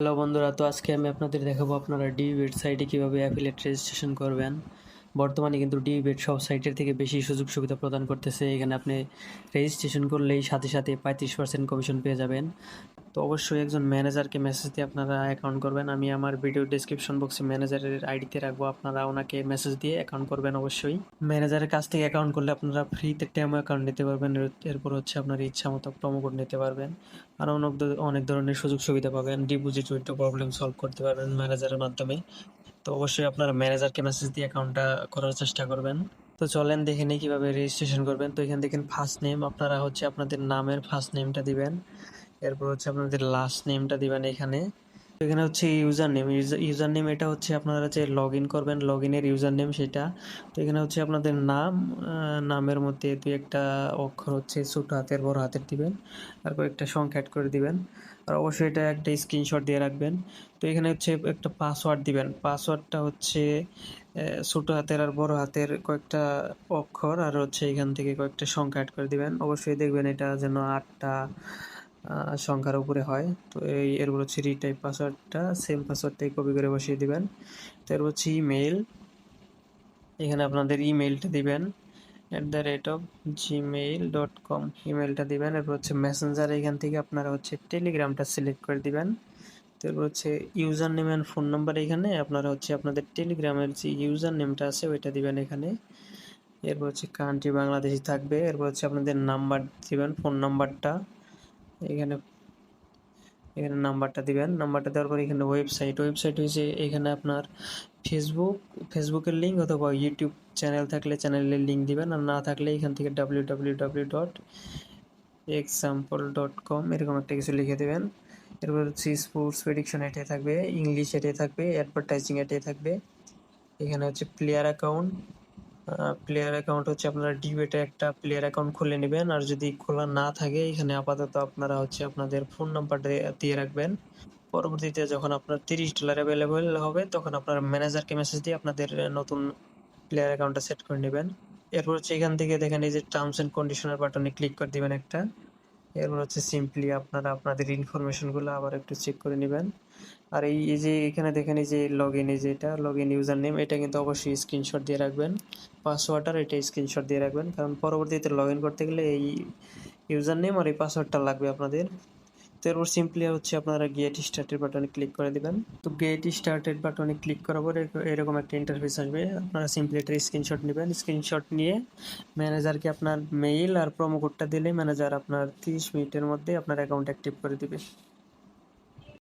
Hello বন্ধুরা, তো আজকে আমি আপনাদের দেখাবো আপনারা ডিবিট সাইটে কীভাবে অ্যাফিলিয়েট রেজিস্ট্রেশন করবেন। বর্তমানে কিন্তু ডিবিট সব সাইটের থেকে বেশি সুযোগ সুবিধা প্রদান করতেছে। এখানে আপনি রেজিস্ট্রেশন করলেই সাথে সাথে 35% কমিশন পেয়ে যাবেন। তো অবশ্যই একজন ম্যানেজারকে মেসেজ দিয়ে আপনারা অ্যাকাউন্ট করবেন। আমি আমার ভিডিও ডেসক্রিপশন বক্সে ম্যানেজারের আইডিতে রাখবো, আপনারা ওনাকে মেসেজ দিয়ে অ্যাকাউন্ট করবেন। অবশ্যই ম্যানেজারের কাছ থেকে অ্যাকাউন্ট করলে আপনারা ফ্রিতে ডেমো অ্যাকাউন্ট নিতে পারবেন। এরপর হচ্ছে আপনার ইচ্ছা মতো প্রোমো কোড নিতে পারবেন। আর অনেক ধরনের সুযোগ সুবিধা পাবেন। ডিপোজিট উইথড্র প্রবলেম সলভ করতে পারবেন ম্যানেজারের মাধ্যমে। তো অবশ্যই আপনারা ম্যানেজারকে মেসেজ দিয়ে অ্যাকাউন্টটা করার চেষ্টা করবেন। তো চলেন দেখে নিই কীভাবে রেজিস্ট্রেশন করবেন। তো এখানে দেখেন ফার্স্ট নেম, আপনারা হচ্ছে আপনাদের নামের ফার্স্ট নেমটা দিবেন। এরপর হচ্ছে আপনাদের লাস্ট নেমটা দিবেন এখানে। তো এখানে হচ্ছে ইউজার নেম, ইউজার নেম এটা হচ্ছে আপনারা যে লগ ইন করবেন, লগ ইনের ইউজার নেম সেটা। তো এখানে হচ্ছে আপনাদের নাম, নামের মধ্যে দুই একটা অক্ষর হচ্ছে ছোটো হাতের বড় হাতের দিবেন, আর কয়েকটা সংখ্যা অ্যাড করে দিবেন। আর অবশ্যই এটা একটা স্ক্রিনশট দিয়ে রাখবেন। তো এখানে হচ্ছে একটা পাসওয়ার্ড দিবেন। পাসওয়ার্ডটা হচ্ছে ছোটো হাতের আর বড় হাতের কয়েকটা অক্ষর, আর হচ্ছে এখান থেকে কয়েকটা সংখ্যা অ্যাড করে দিবেন। অবশ্যই দেখবেন এটা যেন 8টা সংখ্যার উপরে হয়। তো এরপর হচ্ছে রিটাইপ পাসওয়ার্ডটা সেম পাসওয়ার্ডটাই কপি করে বসিয়ে দিবেন। তো এরপর হচ্ছে ইমেল, এখানে আপনাদের ইমেলটা দিবেন @gmail.com ইমেলটা দিবেন। এরপর হচ্ছে মেসেঞ্জার, এখান থেকে আপনারা হচ্ছে টেলিগ্রামটা সিলেক্ট করে দিবেন। তো এরপর হচ্ছে user name and phone number, এখানে আপনারা হচ্ছে আপনাদের টেলিগ্রামের যে ইউজার নেমটা আছে ওইটা দিবেন এখানে। এরপর হচ্ছে কান্ট্রি বাংলাদেশি থাকবে। এরপর হচ্ছে আপনাদের নাম্বার দিবেন, ফোন নাম্বারটা এখানে নাম্বারটা দিবেন। নাম্বারটা দেওয়ার পর এখানে ওয়েবসাইট হয়েছে এখানে আপনার ফেসবুকের লিঙ্ক অথবা ইউটিউব চ্যানেল থাকলে চ্যানেলের লিঙ্ক দিবেন, আর না থাকলে এখান থেকে www.example.com এরকম একটা কিছু লিখে দেবেন। এরপর হচ্ছে স্পোর্টস প্রেডিকশন এটাই থাকবে, ইংলিশ এটাই থাকবে, অ্যাডভার্টাইজিং এটাই থাকবে। এখানে হচ্ছে প্লেয়ার অ্যাকাউন্ট হচ্ছে আপনারা ডিবেটে একটা প্লেয়ার অ্যাকাউন্ট খুলে নেবেন। আর যদি খোলা না থাকে এখানে আপাতত আপনারা হচ্ছে আপনাদের ফোন নাম্বারটা দিয়ে রাখবেন। পরবর্তীতে যখন আপনার $30 অ্যাভেলেবল হবে তখন আপনার ম্যানেজারকে মেসেজ দিয়ে আপনাদের নতুন প্লেয়ার অ্যাকাউন্টটা সেট করে নেবেন। এরপর হচ্ছে এখান থেকে দেখেন এই যে টার্মস অ্যান্ড কন্ডিশনার বাটনে ক্লিক করে দিবেন একটা। এরপর হচ্ছে সিম্পলি আপনারা আপনাদের ইনফরমেশনগুলো আবার একটু চেক করে নেবেন। আর এই যে এখানে দেখেন এই যে লগ ইন ইউজার নেম, এটা কিন্তু অবশ্যই স্ক্রিনশট দিয়ে রাখবেন। পাসওয়ার্ডটার এটা স্ক্রিনশট দিয়ে রাখবেন, কারণ পরবর্তীতে লগ ইন করতে গেলে এই ইউজার নেম আর এই পাসওয়ার্ডটা লাগবে আপনাদের। তো এরপর সিম্পলি হচ্ছে আপনারা গেট স্টার্টেড বাটনে ক্লিক করে দিবেন। তো গেট স্টার্টেড বাটনে ক্লিক করার পরে এরকম একটা ইন্টারফেস আসবে। আপনারা সিম্পলি একটা স্ক্রিনশট নেবেন। স্ক্রিনশট নিয়ে ম্যানেজারকে আপনার মেইল আর প্রোমো কোডটা দিলে ম্যানেজার আপনার 30 মিনিটের মধ্যে আপনার অ্যাকাউন্ট অ্যাক্টিভ করে দিবে।